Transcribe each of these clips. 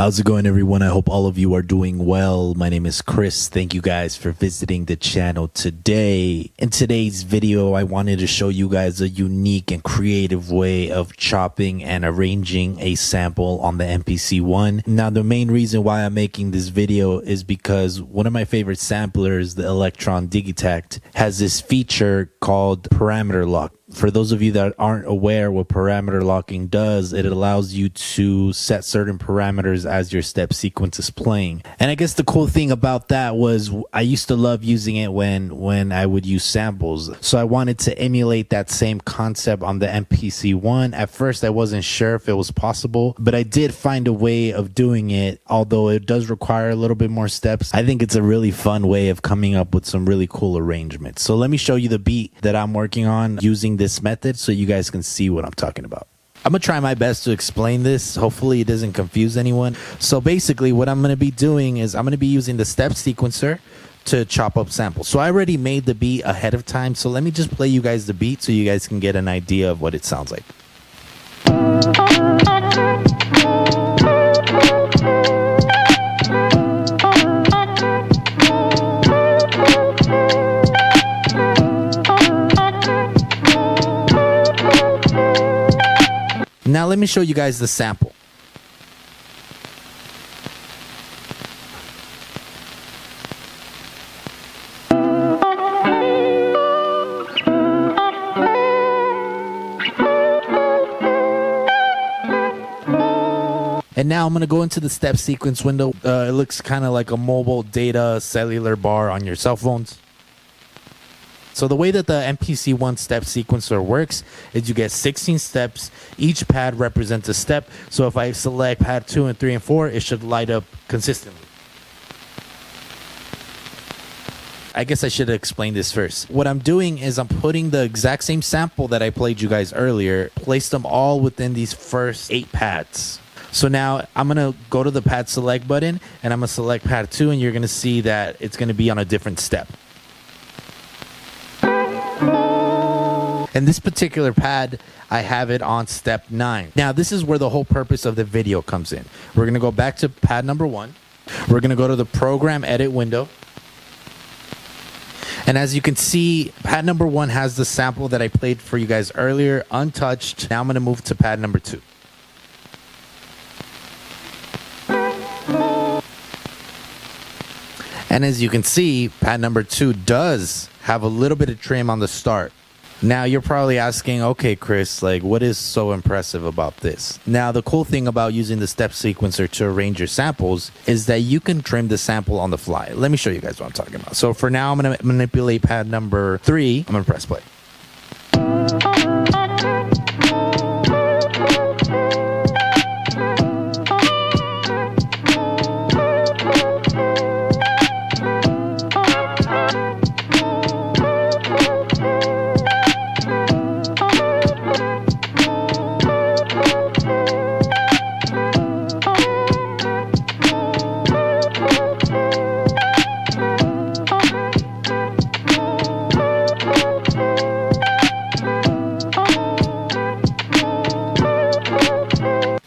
How's it going, everyone? I hope all of you are doing well. My name is Chris. Thank you guys for visiting the channel today. In today's video, I wanted to show you guys a unique and creative way of chopping and arranging a sample on the MPC One. Now, the main reason why I'm making this video is because one of my favorite samplers, the Elektron Digitakt, has this feature called parameter lock. For those of you that aren't aware what parameter locking does, it allows you to set certain parameters as your step sequence is playing. And I guess the cool thing about that was I used to love using it when I would use samples. So I wanted to emulate that same concept on the MPC One. At first, I wasn't sure if it was possible, but I did find a way of doing it. Although it does require a little bit more steps, I think it's a really fun way of coming up with some really cool arrangements. So let me show you the beat that I'm working on using this method so you guys can see what I'm talking about. I'm gonna try my best to explain this. Hopefully it doesn't confuse anyone. So basically what I'm gonna be doing is I'm gonna be using the step sequencer to chop up samples. So I already made the beat ahead of time, so let me just play you guys the beat so you guys can get an idea of what it sounds like. Now let me show you guys the sample. And now I'm going to go into the step sequence window. It looks kind of like a mobile data cellular bar on your cell phones. So the way that the MPC One step sequencer works is you get 16 steps. Each pad represents a step. So if I select pad 2 and 3 and 4, it should light up consistently. I guess I should explain this first. What I'm doing is I'm putting the exact same sample that I played you guys earlier, place them all within these first 8 pads. So now I'm going to go to the pad select button and I'm going to select pad 2, and you're going to see that it's going to be on a different step. And this particular pad, I have it on step 9. Now, this is where the whole purpose of the video comes in. We're going to go back to pad number 1. We're going to go to the program edit window. And as you can see, pad number 1 has the sample that I played for you guys earlier, untouched. Now I'm going to move to pad number 2. And as you can see, pad number 2 does have a little bit of trim on the start. Now you're probably asking, okay, Chris, like what is so impressive about this? Now the cool thing about using the step sequencer to arrange your samples is that you can trim the sample on the fly. Let me show you guys what I'm talking about. So for now, I'm going to manipulate pad number 3. I'm going to press play.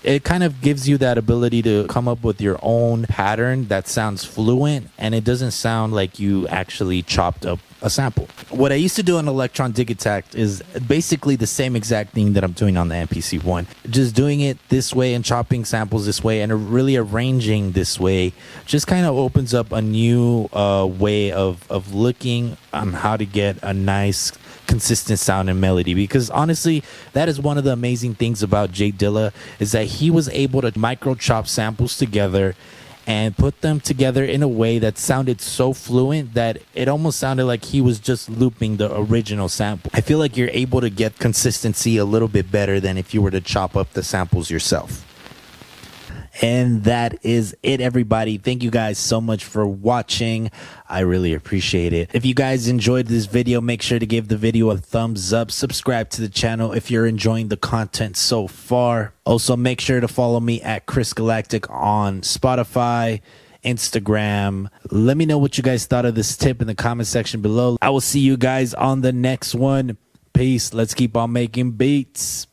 It kind of gives you that ability to come up with your own pattern that sounds fluent, and it doesn't sound like you actually chopped up a sample. What I used to do on Elektron Digitakt is basically the same exact thing that I'm doing on the MPC One. Just doing it this way and chopping samples this way and really arranging this way just kind of opens up a new way of looking on how to get a nice consistent sound and melody, because honestly that is one of the amazing things about Jay Dilla, is that he was able to micro chop samples together and put them together in a way that sounded so fluent that it almost sounded like he was just looping the original sample. I feel like you're able to get consistency a little bit better than if you were to chop up the samples yourself. And that is it, everybody. Thank you guys so much for watching. I really appreciate it. If you guys enjoyed this video, make sure to give the video a thumbs up. Subscribe to the channel if you're enjoying the content so far. Also, make sure to follow me at Chris Galactic on Spotify, Instagram. Let me know what you guys thought of this tip in the comment section below. I will see you guys on the next one. Peace. Let's keep on making beats.